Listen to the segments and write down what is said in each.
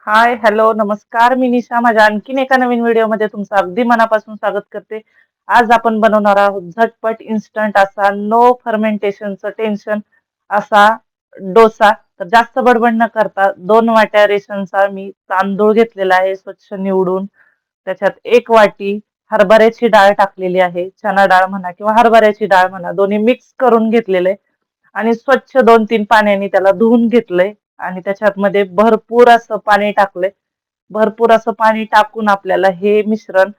हाय, hello, नमस्कार. मी निशा. माझ्या आणखीन एका नवीन व्हिडिओमध्ये तुमचं अगदी मनापासून स्वागत करते. आज आपण बनवणार आहोत झटपट इन्स्टंट असा नो फर्मेंटेशनचं टेन्शन असा डोसा. तर जास्त बडबड न करता 2 वाट्या रेशनचा मी तांदूळ घेतलेला आहे स्वच्छ निवडून. त्याच्यात 1 वाटी हरभऱ्याची डाळ टाकलेली आहे. चना डाळ म्हणा किंवा हरभऱ्याची डाळ म्हणा, दोन्ही मिक्स करून घेतलेले आणि स्वच्छ 2-3 पाण्याने त्याला धुवून घेतलंय आणि त्याच्यात भरपूर असं पाणी टाकलंय. भरपूर असं पाणी टाकून आपल्याला हे मिश्रण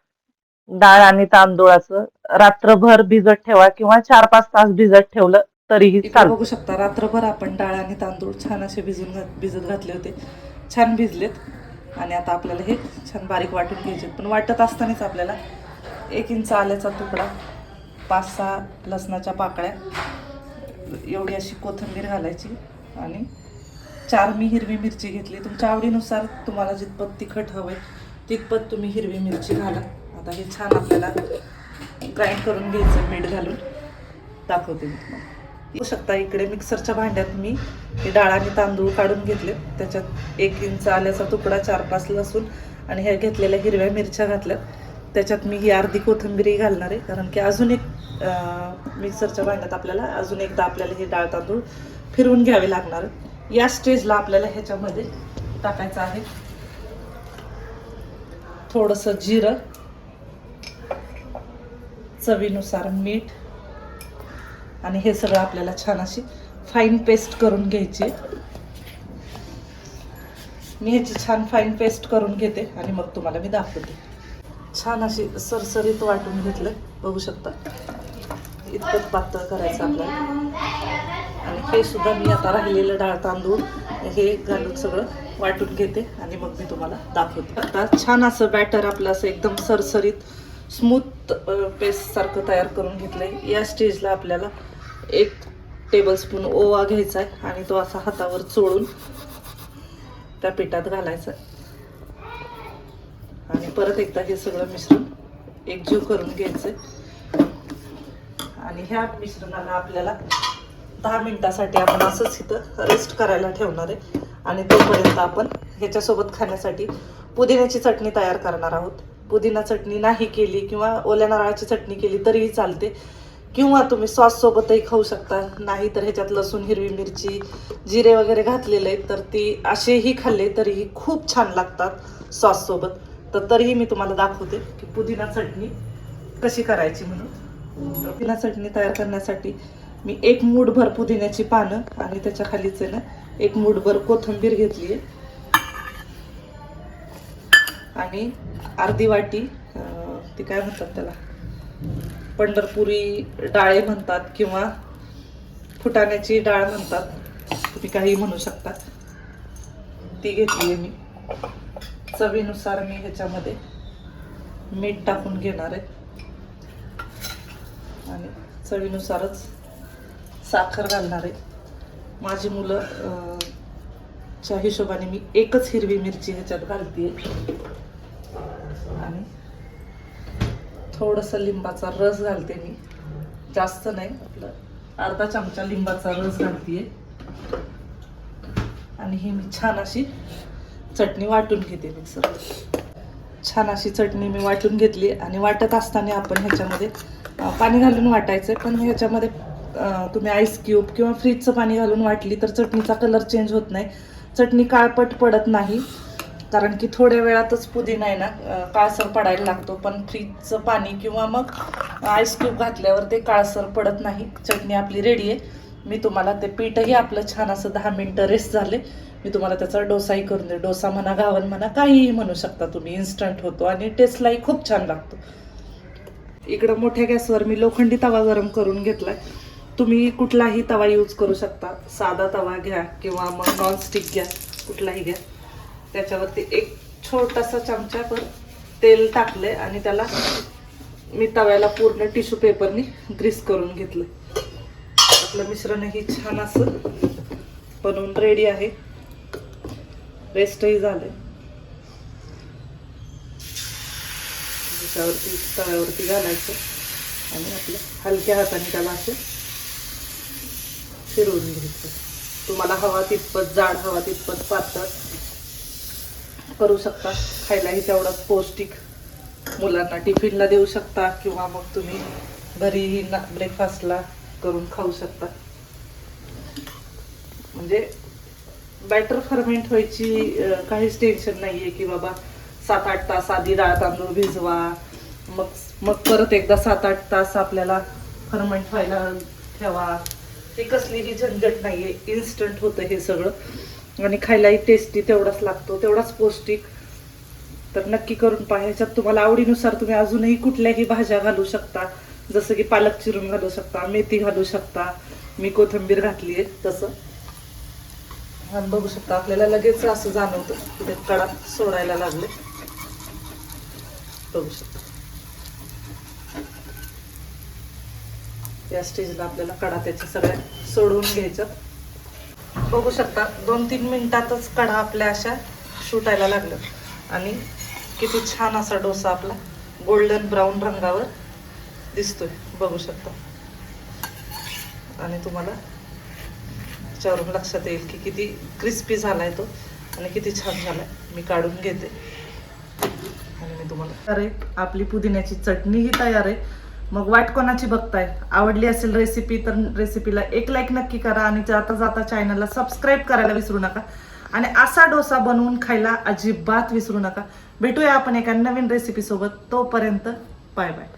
डाळ आणि तांदूळाचं रात्रभर भिजत ठेवा किंवा 4-5 तास भिजत ठेवलं तरीही इकडे बघू चालतं. शकता, रात्रभर आपण डाळ आणि तांदूळ छान असे भिजत घातले होते. छान भिजलेत आणि आता आपल्याला हे छान बारीक वाटून घ्यायचे. पण वाटत असतानाच आपल्याला 1 इंच आल्याचा तुकडा, 5-6 लसणाच्या पाकळ्या, एवढी अशी कोथिंबीर घालायची आणि 4 मी हिरवी मिरची घेतली. तुमच्या आवडीनुसार तुम्हाला जितपत तिखट हवंय तितपत तुम्ही हिरवी मिरची घाला. आता हे छान आपल्याला ग्राइंड करून घ्यायचं मीठ घालून. दाखवते मी तुम्हाला. बघू शकता, इकडे मिक्सरच्या भांड्यात मी हे डाळ आणि तांदूळ काढून घेतले. त्याच्यात 1 इंच आल्याचा तुकडा, 4-5 लसूण आणि ह्या घेतलेल्या हिरव्या मिरच्या घातल्यात. त्याच्यात मी ही अर्धी कोथिंबीरही घालणार आहे, कारण की अजून एक मिक्सरच्या भांड्यात अजून एकदा आपल्याला हे डाळ तांदूळ फिरवून घ्यावे लागणार. या स्टेजला आपल्याला ह्याच्यामध्ये टाकायचं आहे थोडंसं जिरं, चवीनुसार मीठ आणि हे सगळं आपल्याला छान अशी फाईन पेस्ट करून घ्यायची. मी ह्याची छान फाईन पेस्ट करून घेते आणि मग तुम्हाला मी दाखवते. छान अशी सरसरीत वाटून घेतलं. बघू शकता, इतकंच पातळ करायचं आपल्याला. आणि हे सुद्धा मी आता राहिलेलं डाळ तांदूळ हे घालून सगळं वाटून घेते आणि मग मी तुम्हाला दाखवते. आता छान असं बॅटर आपलं असं एकदम सरसरीत स्मूथ पेस्ट सारखं तयार करून घेतलंय. या स्टेजला आपल्याला 1 टेबलस्पून ओवा घ्यायचा आहे आणि तो असा हातावर चोळून त्या पिठात घालायचा आणि परत एकदा हे सगळं मिश्रण एकजीव करून घ्यायचं. आणि ह्या मिश्रणाला आपल्याला 10 मिनिटासाठी आपण असंच इथं रेस्ट करायला ठेवणार आहे. आणि तोपर्यंत आपण ह्याच्यासोबत खाण्यासाठी पुदिन्याची चटणी तयार करणार आहोत. पुदिना चटणी नाही केली किंवा ओल्या नारळाची चटणी केली तरीही चालते, किंवा तुम्ही सॉससोबतही खाऊ शकता. नाही तर ह्याच्यात लसूण, हिरवी मिरची, जिरे वगैरे घातलेले आहेत तर ती असेही खाल्ले तरीही खूप छान लागतात सॉससोबत. तर तरीही मी तुम्हाला दाखवते की पुदिना चटणी कशी करायची म्हणून. पुदिना चटणी तयार करण्यासाठी मी 1 मूठभर पुदिन्याची पानं आणि त्याच्या खालीच आहे ना 1 मूठभर कोथिंबीर घेतली आहे आणि अर्धी वाटी ती काय म्हणतात त्याला, पंढरपुरी डाळे म्हणतात किंवा फुटाण्याची डाळ म्हणतात, तुम्ही काही म्हणू शकता, ती घेतली आहे मी. चवीनुसार मी ह्याच्यामध्ये मीठ टाकून घेणार आहे आणि चवीनुसारच साखर घालणार आहे. माझी मुलं च्या हिशोबाने मी 1च हिरवी मिरची ह्याच्यात घालते आणि थोडंसं लिंबाचा रस घालते मी. जास्त नाही, आपलं अर्धा चमचा लिंबाचा रस घालते आणि ही मी छान अशी चटणी वाटून घेते मिक्सर. छान अशी चटणी मी वाटून घेतली आणि वाटत असताना आपण ह्याच्यामध्ये पाणी घालून वाटायचं. पण ह्याच्यामध्ये तुम्ही आईस क्यूब किंवा फ्रीजचं पाणी घालून वाटली तर चटणीचा कलर चेंज होत नाही, चटणी काळपट पडत नाही, कारण की थोड्या वेळातच पुदिना आहे ना काळसर पडायला लागतो. पण फ्रीजचं पाणी किंवा मग आईस क्यूब घातल्यावर ते काळसर पडत नाही. चटणी आपली रेडी आहे. मी तुम्हाला ते पीठही आपलं छान असं 10 मिनटं रेस्ट झाले. मी तुम्हाला त्याचा डोसाही करून दे. डोसा म्हणा, घावन म्हणा, काहीही म्हणू शकता तुम्ही. इन्स्टंट होतो आणि टेस्टलाही खूप छान लागतो. इकडं मोठ्या गॅसवर मी लोखंडी तवा गरम करून घेतलाय. तुम्ही कुठलाही तवा यूज करू शकता. साधा तवा घ्या किंवा मग नॉनस्टिक घ्या, कुठलाही घ्या. त्याच्यावरती 1 छोटासा चमचाभर तेल टाकले आणि त्याला मी तव्याला पूर्ण टिश्यू पेपरनी ग्रीस करून घेतलं. आपलं मिश्रणही छान असं बनवून रेडी आहे. रेस्टही झाले. त्याच्यावरती तव्यावरती घालायचं आणि आपलं हलक्या हाताने त्याला असं फिरवून घ्यायचं. तुम्हाला हवा तितपत जाड, हवा तितपत पातळ करू शकता. खायलाही तेवढाच पौष्टिक, मुलांना टिफिनला देऊ शकता किंवा मग तुम्ही घरीही ब्रेकफास्टला करून खाऊ शकता. म्हणजे बॅटर फर्मेंट व्हायची काहीच टेन्शन नाहीये की बाबा 7-8 तास आधी डाळ तांदूळ भिजवा, मग परत एकदा 7-8 तास आपल्याला फर्मेंट व्हायला ठेवा. हे कसलीही झंझट नाहीये. इन्स्टंट होतं हे सगळं आणि खायलाही टेस्टी तेवढाच लागतो, तेवढाच पौष्टिक. तर नक्की करून पहा. ह्याच्यात तुम्हाला आवडीनुसार तुम्ही अजूनही कुठल्याही भाज्या घालू शकता. जसं की पालक चिरून घालू शकता, मेथी घालू शकता, मी कोथिंबीर घातली आहे तसं. आणि बघू शकता आपल्याला लगेच असं जाणवतं की ते कडा सोडायला लागले. बघू शकता या स्टेजला आपल्याला कडा त्याच्या सगळ्या सोडवून घ्यायचं. बघू शकता 2-3 मिनिटातच कडा आपल्या अशा सुटायला लागलं आणि किती छान असा डोसा आपला गोल्डन ब्राऊन रंगावर दिसतोय. बघू शकता आणि तुम्हाला त्याच्यावरून लक्षात येईल की किती क्रिस्पी झालाय तो आणि किती छान झालाय. मी काढून घेते आणि मी तुम्हाला. अरे आपली पुदिन्याची चटणीही तयार आहे. मग वाट कोणाची बघताय? आवडली असेल रेसिपी तर रेसिपीला एक लाईक नक्की करा आणि जाता जाता चॅनलला सबस्क्राईब करायला विसरू नका. आणि असा डोसा बनवून खायला अजिबात विसरू नका. भेटूया आपण एका नवीन रेसिपी सोबत. तोपर्यंत बाय बाय.